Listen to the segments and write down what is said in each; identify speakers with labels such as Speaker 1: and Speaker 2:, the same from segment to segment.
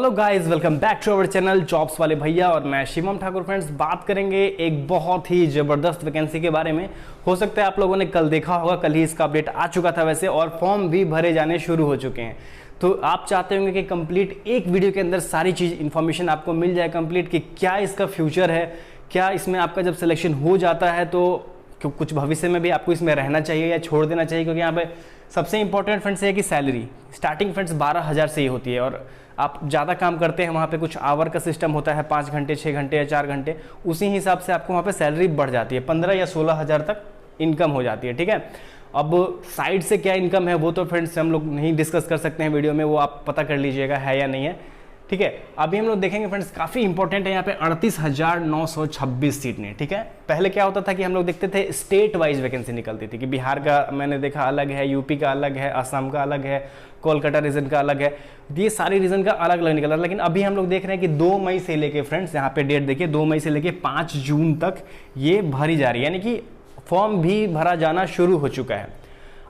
Speaker 1: Hello guys, welcome back to our channel jobs वाले भैया और मैं शिवम ठाकुर। फ्रेंड्स, बात करेंगे एक बहुत ही ज़बरदस्त वैकेंसी के बारे में। हो सकता है आप लोगों ने कल देखा होगा, कल ही इसका अपडेट आ चुका था वैसे, और फॉर्म भी भरे जाने शुरू हो चुके हैं। तो आप चाहते होंगे कि कंप्लीट एक वीडियो के अंदर सारी चीज़ इन्फॉर्मेशन आपको मिल जाए कंप्लीट, कि क्या इसका फ्यूचर है, क्या इसमें आपका जब सिलेक्शन हो जाता है तो कुछ भविष्य में भी आपको इसमें रहना चाहिए या छोड़ देना चाहिए। क्योंकि यहाँ पे सबसे इंपॉर्टेंट फ्रेंड्स है कि सैलरी स्टार्टिंग फ्रेंड्स 12,000 से ही होती है, और आप ज़्यादा काम करते हैं वहाँ पे कुछ आवर का सिस्टम होता है, 5 घंटे 6 घंटे या 4 घंटे, उसी हिसाब से आपको वहाँ पे सैलरी बढ़ जाती है, 15 या 16,000 तक इनकम हो जाती है। ठीक है, अब साइड से क्या इनकम है वो तो फ्रेंड्स हम लोग नहीं डिस्कस कर सकते हैं वीडियो में, वो आप पता कर लीजिएगा है या नहीं है। ठीक है, अभी हम लोग देखेंगे फ्रेंड्स, काफ़ी इंपॉर्टेंट है यहाँ पे 38,926 सीट ने। ठीक है, पहले क्या होता था कि हम लोग देखते थे स्टेट वाइज वैकेंसी निकलती थी कि बिहार का मैंने देखा अलग है, यूपी का अलग है, असम का अलग है, कोलकाता रीजन का अलग है, ये सारी रीजन का अलग अलग निकलता था। लेकिन अभी हम लोग देख रहे हैं कि 2 मई से लेके फ्रेंड्स, यहाँ पे डेट देखिए, 2 मई से लेके 5 जून तक ये भरी जा रही है, यानी कि फॉर्म भी भरा जाना शुरू हो चुका है।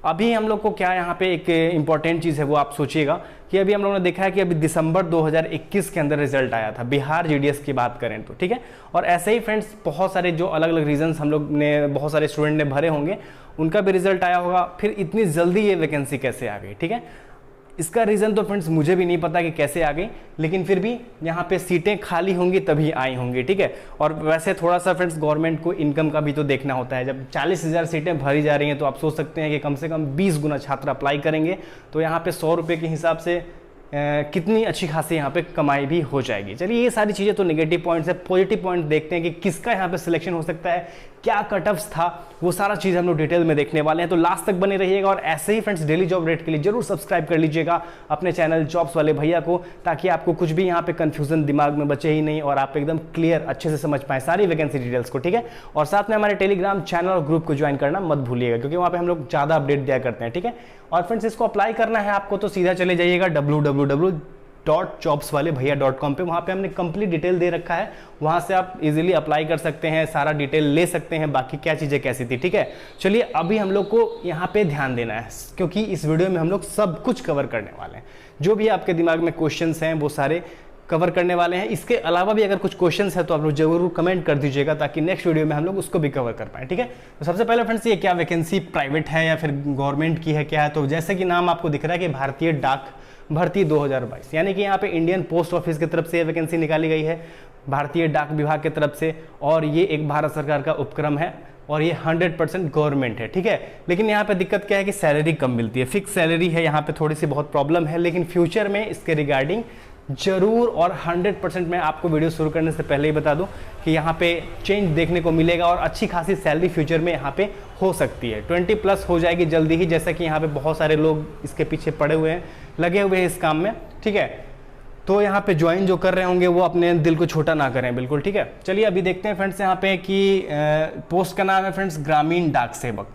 Speaker 1: अभी हम लोग को क्या यहाँ पे एक इंपॉर्टेंट चीज़ है वो आप सोचिएगा कि अभी हम लोगों ने देखा है कि अभी दिसंबर 2021 के अंदर रिजल्ट आया था, बिहार जीडीएस की बात करें तो। ठीक है, और ऐसे ही फ्रेंड्स बहुत सारे जो अलग अलग रीजन्स हम लोग ने, बहुत सारे स्टूडेंट ने भरे होंगे, उनका भी रिजल्ट आया होगा। फिर इतनी जल्दी ये वैकेंसी कैसे आ गई? ठीक है, इसका रीज़न तो फ्रेंड्स मुझे भी नहीं पता कि कैसे आ गई, लेकिन फिर भी यहाँ पे सीटें खाली होंगी तभी आई होंगी। ठीक है, और वैसे थोड़ा सा फ्रेंड्स गवर्नमेंट को इनकम का भी तो देखना होता है। जब 40,000 सीटें भरी जा रही हैं तो आप सोच सकते हैं कि कम से कम 20 गुना छात्र अप्लाई करेंगे, तो यहाँ पे 100 रुपये के हिसाब से कितनी अच्छी खासी यहाँ पे कमाई भी हो जाएगी। चलिए, ये सारी चीज़ें तो नेगेटिव पॉइंट्स है। पॉजिटिव पॉइंट देखते हैं कि किसका यहाँ पे सिलेक्शन हो सकता है, क्या कट ऑफ्स था, वो सारा चीज़ हम लोग डिटेल में देखने वाले हैं। तो लास्ट तक बने रहिएगा, और ऐसे ही फ्रेंड्स डेली जॉब रेट के लिए जरूर सब्सक्राइब कर लीजिएगा अपने चैनल जॉब्स वाले भैया को, ताकि आपको कुछ भी यहाँ पे कन्फ्यूजन दिमाग में बचे ही नहीं और आप एकदम क्लियर अच्छे से समझ पाएँ सारी वैकेंसी डिटेल्स को। ठीक है, और साथ में हमारे टेलीग्राम चैनल और ग्रुप को ज्वाइन करना मत भूलिएगा, क्योंकि वहाँ पे हम लोग ज़्यादा अपडेट दिया करते हैं। ठीक है, और फ्रेंड्स इसको अप्लाई करना है आपको तो सीधा चले जाइएगा www.jobswalebhaiya.com पे, वहाँ पे हमने कंप्लीट डिटेल दे रखा है, वहाँ से आप इजीली अप्लाई कर सकते हैं, सारा डिटेल ले सकते हैं, बाकी क्या चीज़ें कैसी थी। ठीक है, चलिए अभी हम लोग को यहाँ पे ध्यान देना है, क्योंकि इस वीडियो में हम लोग सब कुछ कवर करने वाले हैं। जो भी आपके दिमाग में क्वेश्चंस हैं वो सारे कवर करने वाले हैं। इसके अलावा भी अगर कुछ क्वेश्चंस है तो आप लोग जरूर कमेंट कर दीजिएगा, ताकि नेक्स्ट वीडियो में हम लोग उसको भी कवर कर पाएँ। ठीक है, तो सबसे पहले फ्रेंड्स, ये क्या वैकेंसी प्राइवेट है या फिर गवर्नमेंट की है, क्या है? तो जैसे कि नाम आपको दिख रहा है कि भारतीय डाक भर्ती 2022, यानी कि यहाँ पे इंडियन पोस्ट ऑफिस की तरफ से वैकेंसी निकाली गई है, भारतीय डाक विभाग की तरफ से, और ये एक भारत सरकार का उपक्रम है, और ये 100% गवर्नमेंट है। ठीक है, लेकिन यहाँ पे दिक्कत क्या है कि सैलरी कम मिलती है, फिक्स सैलरी है, यहाँ पे थोड़ी सी बहुत प्रॉब्लम है। लेकिन फ्यूचर में इसके रिगार्डिंग जरूर और 100% मैं आपको वीडियो शुरू करने से पहले ही बता दूं कि यहाँ पे चेंज देखने को मिलेगा, और अच्छी खासी सैलरी फ्यूचर में यहाँ पे हो सकती है, 20+ हो जाएगी जल्दी ही, जैसा कि यहाँ पे बहुत सारे लोग इसके पीछे पड़े हुए हैं, लगे हुए हैं इस काम में। ठीक है, तो यहाँ पे ज्वाइन जो कर रहे होंगे वो अपने दिल को छोटा ना करें, बिल्कुल। ठीक है, चलिए अभी देखते हैं फ्रेंड्स यहाँ पे कि पोस्ट का नाम है फ्रेंड्स ग्रामीण डाक सेवक,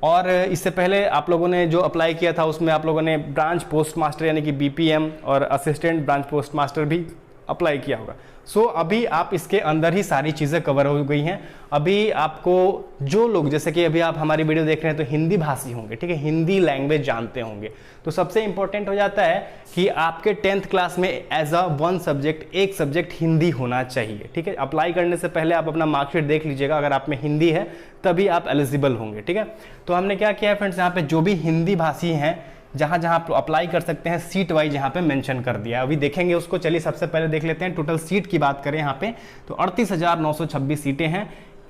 Speaker 1: और इससे पहले आप लोगों ने जो अप्लाई किया था उसमें आप लोगों ने ब्रांच पोस्ट मास्टर यानी कि BPM और असिस्टेंट ब्रांच पोस्ट मास्टर भी अप्लाई किया होगा। सो अभी आप इसके अंदर ही सारी चीज़ें कवर हो गई हैं। अभी आपको जो लोग, जैसे कि अभी आप हमारी वीडियो देख रहे हैं तो हिंदी भाषी होंगे, ठीक है, हिंदी लैंग्वेज जानते होंगे, तो सबसे इंपॉर्टेंट हो जाता है कि आपके 10th क्लास में एज अ 1 सब्जेक्ट, एक सब्जेक्ट हिंदी होना चाहिए। ठीक है, अप्लाई करने से पहले आप अपना मार्कशीट देख लीजिएगा, अगर आप में हिंदी है तभी आप एलिजिबल होंगे। ठीक है, तो हमने क्या किया है फ्रेंड्स, यहाँ पे जो भी हिंदी भाषी हैं, जहाँ जहाँ आप अप्लाई कर सकते हैं, सीट वाइज यहाँ पे मेंशन कर दिया है, अभी देखेंगे उसको। चलिए सबसे पहले देख लेते हैं टोटल सीट की बात करें यहाँ पे, तो 38,926 सीटें हैं।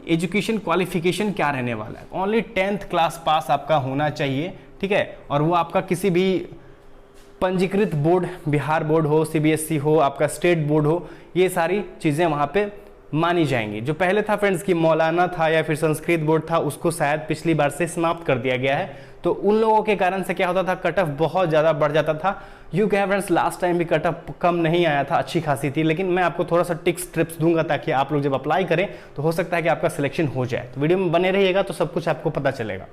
Speaker 1: एजुकेशन क्वालिफिकेशन क्या रहने वाला है? ओनली 10th क्लास पास आपका होना चाहिए। ठीक है, और वो आपका किसी भी पंजीकृत बोर्ड, बिहार बोर्ड हो, CBSE हो, आपका स्टेट बोर्ड हो, ये सारी चीज़ें वहाँ पे मानी जाएंगी। जो पहले था फ्रेंड्स कि मौलाना था या फिर संस्कृत बोर्ड था, उसको शायद पिछली बार से समाप्त कर दिया गया है, तो उन लोगों के कारण से क्या होता था, कट ऑफ बहुत ज़्यादा बढ़ जाता था। यूँ कहें फ्रेंड्स, लास्ट टाइम भी कट ऑफ कम नहीं आया था, अच्छी खासी थी, लेकिन मैं आपको थोड़ा सा टिप्स ट्रिप्स दूंगा ताकि आप लोग जब अप्लाई करें तो हो सकता है कि आपका सिलेक्शन हो जाए। तो वीडियो में बने रहिएगा तो सब कुछ आपको पता चलेगा।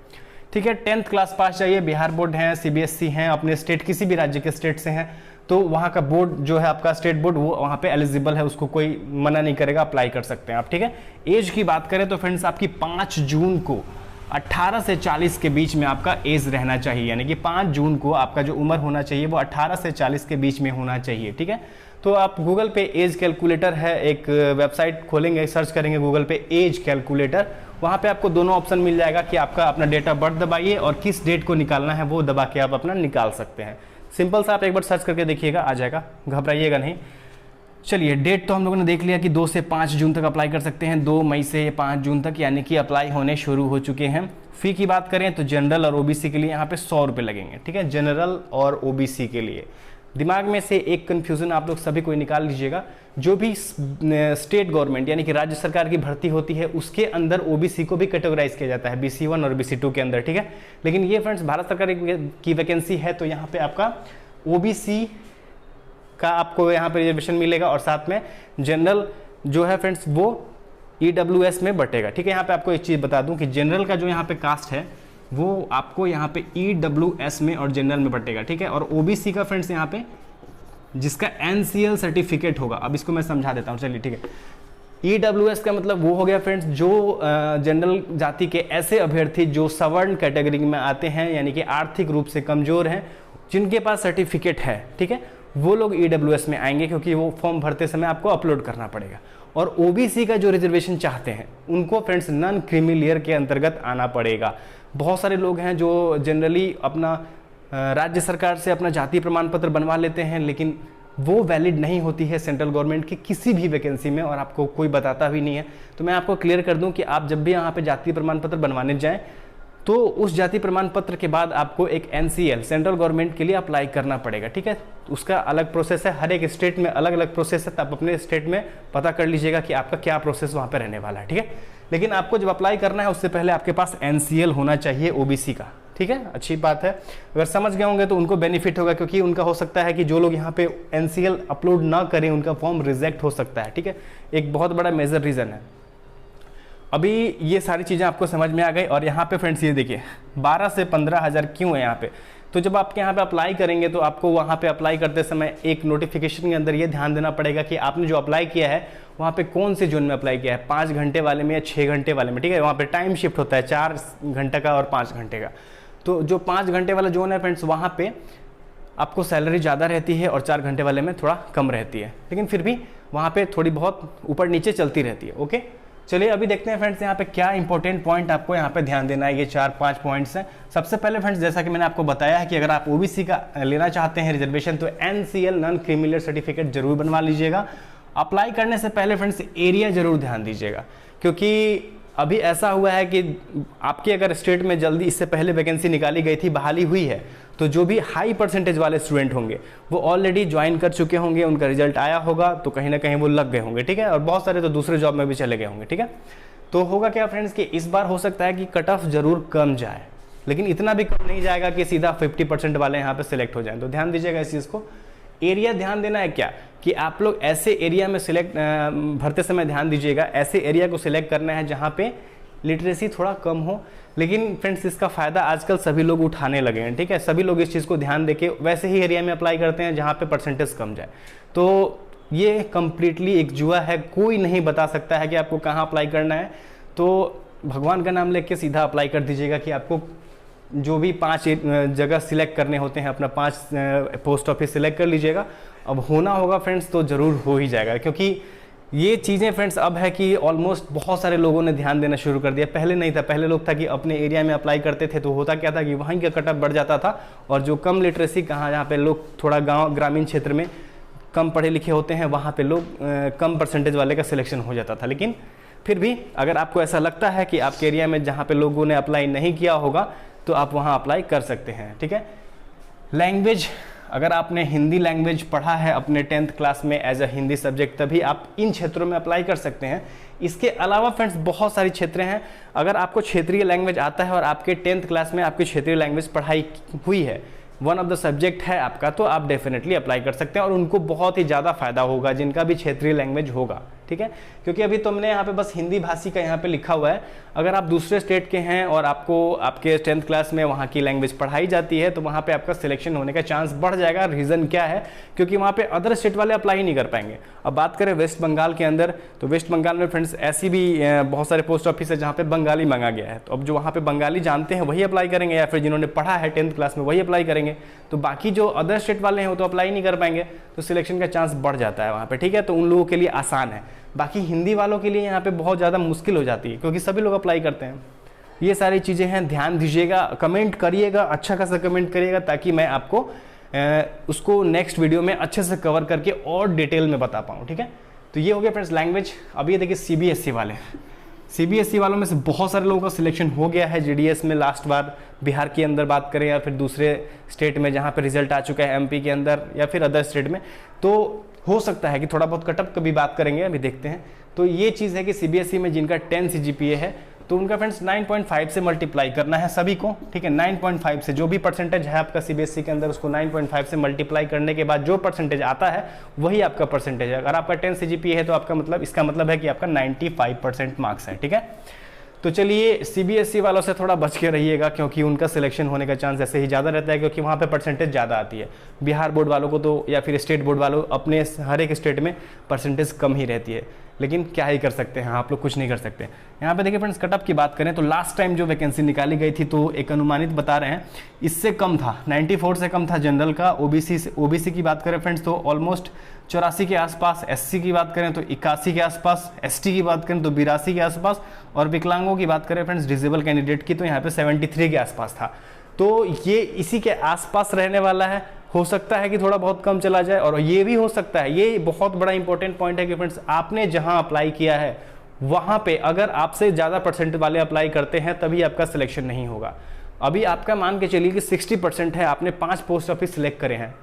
Speaker 1: ठीक है, 10th क्लास पास चाहिए, बिहार बोर्ड हैं, CBSE हैं, अपने स्टेट किसी भी राज्य के स्टेट से हैं, तो वहाँ का बोर्ड जो है आपका स्टेट बोर्ड, वो वहाँ पे एलिजिबल है, उसको कोई मना नहीं करेगा, अप्लाई कर सकते हैं आप। ठीक है, एज की बात करें तो फ्रेंड्स आपकी 5 जून को 18 से 40 के बीच में आपका एज रहना चाहिए, यानी कि 5 जून को आपका जो उम्र होना चाहिए वो 18 से 40 के बीच में होना चाहिए, ठीक है। तो आप गूगल पे एज कैलकुलेटर है, एक वेबसाइट खोलेंगे, सर्च करेंगे गूगल पे एज कैलकुलेटर, वहाँ पे आपको दोनों ऑप्शन मिल जाएगा कि आपका अपना डेट ऑफ बर्थ दबाइए और किस डेट को निकालना है वो दबा के आप अपना निकाल सकते हैं। सिंपल सा आप एक बार सर्च करके देखिएगा, आ जाएगा, घबराइएगा नहीं। चलिए, डेट तो हम लोगों ने देख लिया कि 2 से 5 जून तक अप्लाई कर सकते हैं, 2 मई से 5 जून तक, यानी कि अप्लाई होने शुरू हो चुके हैं। फ़ी की बात करें तो जनरल और ओबीसी के लिए यहाँ पे 100 रुपये लगेंगे, ठीक है, जनरल और ओबीसी के लिए। दिमाग में से एक कन्फ्यूज़न आप लोग सभी कोई निकाल लीजिएगा, जो भी स्टेट गवर्नमेंट यानी कि राज्य सरकार की भर्ती होती है उसके अंदर ओबीसी को भी कैटेगराइज किया जाता है BC1 और BC2 के अंदर, ठीक है। लेकिन ये फ्रेंड्स भारत सरकार की वैकेंसी है, तो यहाँ पे आपका ओबीसी का आपको यहाँ पे रिजर्वेशन मिलेगा और साथ में जनरल जो है फ्रेंड्स वो EWS में बटेगा, ठीक है। यहाँ पे आपको एक चीज़ बता दूं कि जनरल का जो यहाँ पे कास्ट है वो आपको यहाँ पे EWS में और जनरल में बटेगा, ठीक है। और ओबीसी का फ्रेंड्स यहाँ पे जिसका NCL सर्टिफिकेट होगा, अब इसको मैं समझा देता हूँ, चलिए, ठीक है। EWS का मतलब वो हो गया फ्रेंड्स जो जनरल जाति के ऐसे अभ्यर्थी जो सवर्ण कैटेगरी में आते हैं, यानी कि आर्थिक रूप से कमजोर हैं, जिनके पास सर्टिफिकेट है, ठीक है, वो लोग EWS में आएंगे, क्योंकि वो फॉर्म भरते समय आपको अपलोड करना पड़ेगा। और ओबीसी का जो रिजर्वेशन चाहते हैं उनको फ्रेंड्स नॉन क्रीमी लेयर के अंतर्गत आना पड़ेगा। बहुत सारे लोग हैं जो जनरली अपना राज्य सरकार से अपना जाति प्रमाण पत्र बनवा लेते हैं, लेकिन वो वैलिड नहीं होती है सेंट्रल गवर्नमेंट की किसी भी वैकेंसी में, और आपको कोई बताता भी नहीं है। तो मैं आपको क्लियर कर दूं कि आप जब भी यहाँ पे जाति प्रमाण पत्र बनवाने जाएं तो उस जाति प्रमाण पत्र के बाद आपको एक NCL सेंट्रल गवर्नमेंट के लिए अप्लाई करना पड़ेगा, ठीक है। उसका अलग प्रोसेस है, हर एक स्टेट में अलग अलग प्रोसेस है, तो आप अपने स्टेट में पता कर लीजिएगा कि आपका क्या प्रोसेस वहाँ पे रहने वाला है, ठीक है। लेकिन आपको जब अप्लाई करना है उससे पहले आपके पास NCL होना चाहिए ओबीसी का, ठीक है। अच्छी बात है, अगर समझ गए होंगे तो उनको बेनिफिट होगा, क्योंकि उनका हो सकता है कि जो लोग यहाँ पे NCL अपलोड ना करें उनका फॉर्म रिजेक्ट हो सकता है, ठीक है। एक बहुत बड़ा मेजर रीज़न है। अभी ये सारी चीज़ें आपको समझ में आ गई। और यहाँ पे फ्रेंड्स ये देखिए 12 से 15 हज़ार क्यों है यहाँ पे, तो जब आपके यहाँ पे अप्लाई करेंगे तो आपको वहाँ पे अप्लाई करते समय एक नोटिफिकेशन के अंदर ये ध्यान देना पड़ेगा कि आपने जो अप्लाई किया है वहाँ पे कौन से जोन में अप्लाई किया है, 5 घंटे वाले में या 6 घंटे वाले में, ठीक है। वहाँ पे टाइम शिफ्ट होता है 4 घंटे का और 5 घंटे का। तो जो 5 घंटे वाला जोन है फ्रेंड्स वहाँ पे आपको सैलरी ज़्यादा रहती है और 4 घंटे वाले में थोड़ा कम रहती है, लेकिन फिर भी वहाँ पे थोड़ी बहुत ऊपर नीचे चलती रहती है, ओके। चलिए अभी देखते हैं फ्रेंड्स यहाँ पे क्या इंपॉर्टेंट पॉइंट आपको यहाँ पे ध्यान देना है। ये 4-5 पॉइंट्स हैं। सबसे पहले फ्रेंड्स जैसा कि मैंने आपको बताया है कि अगर आप ओबीसी का लेना चाहते हैं रिजर्वेशन तो NCL non creamy layer certificate जरूर बनवा लीजिएगा। अप्लाई करने से पहले फ्रेंड्स एरिया जरूर ध्यान दीजिएगा, क्योंकि अभी ऐसा हुआ है कि आपके अगर स्टेट में जल्दी इससे पहले वैकेंसी निकाली गई थी, बहाली हुई है, तो जो भी हाई परसेंटेज वाले स्टूडेंट होंगे वो ऑलरेडी ज्वाइन कर चुके होंगे, उनका रिजल्ट आया होगा तो कहीं ना कहीं वो लग गए होंगे, ठीक है। और बहुत सारे तो दूसरे जॉब में भी चले गए होंगे, ठीक है। तो होगा क्या फ्रेंड्स कि इस बार हो सकता है कि कट ऑफ जरूर कम जाए, लेकिन इतना भी कम नहीं जाएगा कि सीधा 50% वाले यहाँ पे सिलेक्ट हो जाएं। तो ध्यान दीजिएगा इस चीज़ को। एरिया ध्यान देना है क्या कि आप लोग ऐसे एरिया में सिलेक्ट भरते समय ध्यान दीजिएगा, ऐसे एरिया को सिलेक्ट करना है जहाँ पे लिटरेसी थोड़ा कम हो। लेकिन फ्रेंड्स इसका फ़ायदा आजकल सभी लोग उठाने लगे हैं, ठीक है। सभी लोग इस चीज़ को ध्यान देके वैसे ही एरिया में अप्लाई करते हैं जहाँ पे परसेंटेज कम जाए। तो ये कम्प्लीटली एक जुआ है, कोई नहीं बता सकता है कि आपको कहाँ अप्लाई करना है। तो भगवान का नाम लेके सीधा अप्लाई कर दीजिएगा कि आपको जो भी 5 जगह सिलेक्ट करने होते हैं, अपना 5 पोस्ट ऑफिस सिलेक्ट कर लीजिएगा। अब होना होगा फ्रेंड्स तो ज़रूर हो ही जाएगा, क्योंकि ये चीज़ें फ्रेंड्स अब है कि ऑलमोस्ट बहुत सारे लोगों ने ध्यान देना शुरू कर दिया। पहले नहीं था, पहले लोग था कि अपने एरिया में अप्लाई करते थे तो होता क्या था कि वहीं का कटअप बढ़ जाता था, और जो कम लिटरेसी जहाँ पे लोग थोड़ा ग्रामीण क्षेत्र में कम पढ़े लिखे होते हैं वहाँ पे लोग कम परसेंटेज वाले का सिलेक्शन हो जाता था। लेकिन फिर भी अगर आपको ऐसा लगता है कि आपके एरिया में जहाँ पे लोगों ने अप्लाई नहीं किया होगा तो आप वहाँ अप्लाई कर सकते हैं, ठीक है। लैंग्वेज, अगर आपने हिंदी लैंग्वेज पढ़ा है अपने 10th क्लास में एज अ हिंदी सब्जेक्ट, तभी आप इन क्षेत्रों में अप्लाई कर सकते हैं। इसके अलावा फ्रेंड्स बहुत सारी क्षेत्र हैं। अगर आपको क्षेत्रीय लैंग्वेज आता है और आपके 10th क्लास में आपकी क्षेत्रीय लैंग्वेज पढ़ाई हुई है, वन ऑफ द सब्जेक्ट है आपका, तो आप डेफिनेटली अप्लाई कर सकते हैं और उनको बहुत ही ज़्यादा फायदा होगा जिनका भी क्षेत्रीय लैंग्वेज होगा, ठीक है, क्योंकि अभी तुमने यहाँ पे बस हिंदी भाषी का यहाँ पे लिखा हुआ है। अगर आप दूसरे स्टेट के हैं और आपको आपके 10th क्लास में वहाँ की लैंग्वेज पढ़ाई जाती है तो वहाँ पे आपका सिलेक्शन होने का चांस बढ़ जाएगा। रीज़न क्या है, क्योंकि वहाँ पे अदर स्टेट वाले अप्लाई नहीं कर पाएंगे। अब बात करें वेस्ट बंगाल के अंदर, तो वेस्ट बंगाल में फ्रेंड्स ऐसी भी बहुत सारे पोस्ट ऑफिस है जहाँ पे बंगाली मांगा गया है। तो अब जो वहाँ पे बंगाली जानते हैं वही अप्लाई करेंगे, या फिर जिन्होंने पढ़ा है 10th क्लास में वही अप्लाई करेंगे। तो बाकी जो अदर स्टेट वाले हैं वो तो अप्लाई नहीं कर पाएंगे, तो सिलेक्शन का चांस बढ़ जाता है वहाँ पे, ठीक है। तो उन लोगों के लिए आसान है, बाकी हिंदी वालों के लिए यहाँ पे बहुत ज़्यादा मुश्किल हो जाती है, क्योंकि सभी लोग अप्लाई करते हैं। ये सारी चीज़ें हैं, ध्यान दीजिएगा, कमेंट करिएगा, अच्छा खासा कमेंट करिएगा, ताकि मैं आपको उसको नेक्स्ट वीडियो में अच्छे से कवर करके और डिटेल में बता पाऊँ, ठीक है। तो ये हो गया फ्रेंड्स लैंग्वेज। अब ये देखिए सीबीएसई वाले, सीबीएसई वालों में से बहुत सारे लोगों का सिलेक्शन हो गया है जीडीएस में लास्ट बार। बिहार के अंदर बात करें या फिर दूसरे स्टेट में जहाँ पे रिजल्ट आ चुका है, एमपी के अंदर या फिर अदर स्टेट में, तो हो सकता है कि थोड़ा बहुत कटअप की भी बात करेंगे, अभी देखते हैं। तो ये चीज़ है कि सीबीएसई में जिनका 10 CGPA है तो उनका फ्रेंड्स 9.5 से मल्टीप्लाई करना है सभी को, ठीक है। 9.5 से जो भी परसेंटेज है आपका सीबीएसई के अंदर, उसको 9.5 से मल्टीप्लाई करने के बाद जो परसेंटेज आता है वही आपका परसेंटेज है। अगर आपका 10 CGPA है तो आपका मतलब, इसका मतलब है कि आपका 95% मार्क्स है, ठीक है। तो चलिए सीबीएसई वालों से थोड़ा बच के रहिएगा, क्योंकि उनका सिलेक्शन होने का चांस ऐसे ही ज़्यादा रहता है, क्योंकि वहाँ पे परसेंटेज ज़्यादा आती है। बिहार बोर्ड वालों को तो, या फिर स्टेट बोर्ड वालों, अपने हर एक स्टेट में परसेंटेज कम ही रहती है, लेकिन क्या ही कर सकते हैं, आप लोग कुछ नहीं कर सकते। यहाँ पे देखिए फ्रेंड्स, कटअप की बात करें तो लास्ट टाइम जो वैकेंसी निकाली गई थी तो एक अनुमानित बता रहे हैं, इससे कम था, 94 से कम था जनरल का। ओबीसी की बात करें फ्रेंड्स तो ऑलमोस्ट 84 के आसपास, एससी की बात करें तो 81 के आसपास, एसटी की बात करें तो 82 के आसपास, और विकलांगों की बात करें फ्रेंड्स डिसेबल कैंडिडेट की तो यहाँ पे 73 के आसपास था। तो ये इसी के आसपास रहने वाला है। हो सकता है कि थोड़ा बहुत कम चला जाए, और ये भी हो सकता है, ये बहुत बड़ा इंपॉर्टेंट पॉइंट है कि फ्रेंड्स आपने जहां अप्लाई किया है वहां पे अगर आपसे ज़्यादा परसेंट वाले अप्लाई करते हैं तभी आपका सिलेक्शन नहीं होगा। अभी आपका मान के चलिए कि 60% है, आपने 5 पोस्ट ऑफिस सिलेक्ट करे हैं,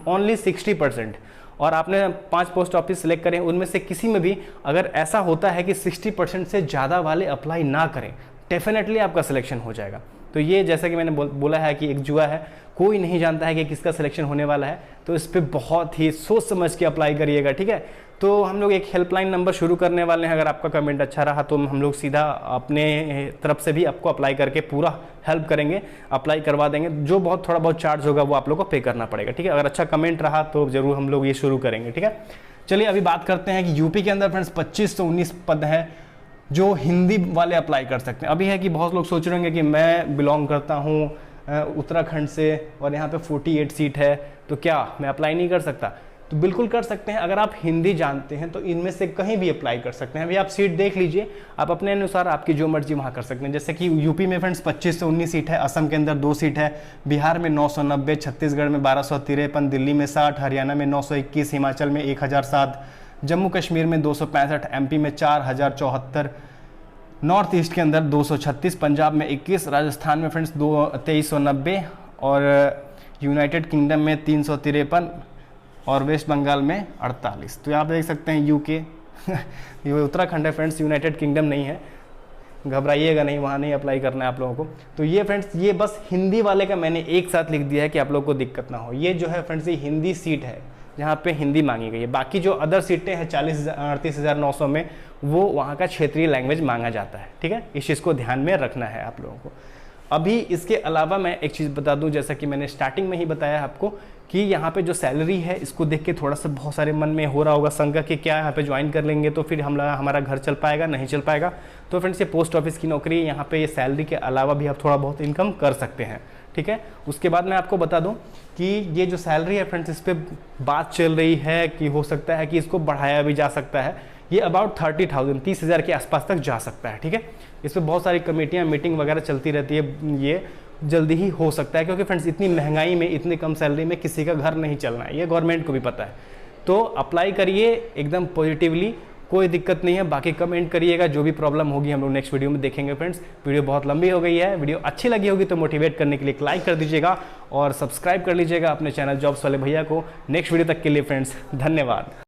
Speaker 1: ओनली 60%, और आपने 5 पोस्ट ऑफिस सिलेक्ट करें, उनमें से किसी में भी अगर ऐसा होता है कि 60% से ज़्यादा वाले अप्लाई ना करें, डेफिनेटली आपका सिलेक्शन हो जाएगा। तो ये जैसा कि मैंने बोला है कि एक जुआ है, कोई नहीं जानता है कि किसका सिलेक्शन होने वाला है, तो इस पर बहुत ही सोच समझ के अप्लाई करिएगा, ठीक है। तो हम लोग एक हेल्पलाइन नंबर शुरू करने वाले हैं, अगर आपका कमेंट अच्छा रहा तो हम लोग सीधा अपने तरफ से भी आपको अप्लाई करके पूरा हेल्प करेंगे, अप्लाई करवा देंगे। जो बहुत थोड़ा बहुत चार्ज होगा वो आप लोग को पे करना पड़ेगा, ठीक है। अगर अच्छा कमेंट रहा तो ज़रूर हम लोग ये शुरू करेंगे, ठीक है। चलिए अभी बात करते हैं कि यूपी के अंदर फ्रेंड्स 25 से 19 पद है जो हिंदी वाले अप्लाई कर सकते हैं। अभी है कि बहुत लोग सोच रहे होंगे कि मैं बिलोंग करता हूँ उत्तराखंड से और यहाँ पे 48 सीट है, तो क्या मैं अप्लाई नहीं कर सकता? तो बिल्कुल कर सकते हैं। अगर आप हिंदी जानते हैं तो इनमें से कहीं भी अप्लाई कर सकते हैं। अभी आप सीट देख लीजिए, आप अपने अनुसार आपकी जो मर्जी वहाँ कर सकते हैं। जैसे कि यूपी में फ्रेंड्स 25 से 19 सीट है, असम के अंदर 2 सीट है, बिहार में 990, छत्तीसगढ़ में 1253, दिल्ली में 60, हरियाणा में 921, हिमाचल में 1007, जम्मू कश्मीर में 265, एमपी में 4074, नॉर्थ ईस्ट के अंदर 236, पंजाब में 21, राजस्थान में फ्रेंड्स 2390, और यूनाइटेड किंगडम में 353, और वेस्ट बंगाल में 48। तो यहाँ पे देख सकते हैं यूके ये उत्तराखंड है फ्रेंड्स, यूनाइटेड किंगडम नहीं है, घबराइएगा नहीं, वहाँ नहीं अप्लाई करना है आप लोगों को। तो ये फ्रेंड्स, ये बस हिंदी वाले का मैंने एक साथ लिख दिया है कि आप लोगों को दिक्कत ना हो। ये जो है फ्रेंड्स, ये हिंदी सीट है जहाँ पे हिंदी मांगी गई है। बाकी जो अदर सीटें हैं 38,900 में, वो वहाँ का क्षेत्रीय लैंग्वेज मांगा जाता है, ठीक है। इस चीज़ को ध्यान में रखना है आप लोगों को। अभी इसके अलावा मैं एक चीज़ बता दूं, जैसा कि मैंने स्टार्टिंग में ही बताया आपको कि यहाँ पे जो सैलरी है, इसको देख के थोड़ा सा बहुत सारे मन में हो रहा होगा शंका कि क्या यहाँ पे ज्वाइन कर लेंगे तो फिर हमारा घर चल पाएगा, नहीं चल पाएगा। तो फ्रेंड्स, ये पोस्ट ऑफिस की नौकरी है, यहाँ पे ये सैलरी के अलावा भी आप थोड़ा बहुत इनकम कर सकते हैं, ठीक है। उसके बाद मैं आपको बता दूं कि ये जो सैलरी है फ्रेंड्स, इस पर बात चल रही है कि हो सकता है कि इसको बढ़ाया भी जा सकता है। ये अबाउट 30,000 के आसपास तक जा सकता है, ठीक है। इस पर बहुत सारी कमेटियाँ, मीटिंग वगैरह चलती रहती है, ये जल्दी ही हो सकता है, क्योंकि फ्रेंड्स इतनी महंगाई में, इतनी कम सैलरी में किसी का घर नहीं चलना है, ये गवर्नमेंट को भी पता है। तो अप्लाई करिए एकदम पॉजिटिवली, कोई दिक्कत नहीं है। बाकी कमेंट करिएगा, जो भी प्रॉब्लम होगी हम लोग नेक्स्ट वीडियो में देखेंगे। फ्रेंड्स, वीडियो बहुत लंबी हो गई है, वीडियो अच्छी लगी होगी तो मोटिवेट करने के लिए एक लाइक कर दीजिएगा और सब्सक्राइब कर लीजिएगा अपने चैनल जॉब्स वाले भैया को। नेक्स्ट वीडियो तक के लिए फ्रेंड्स, धन्यवाद।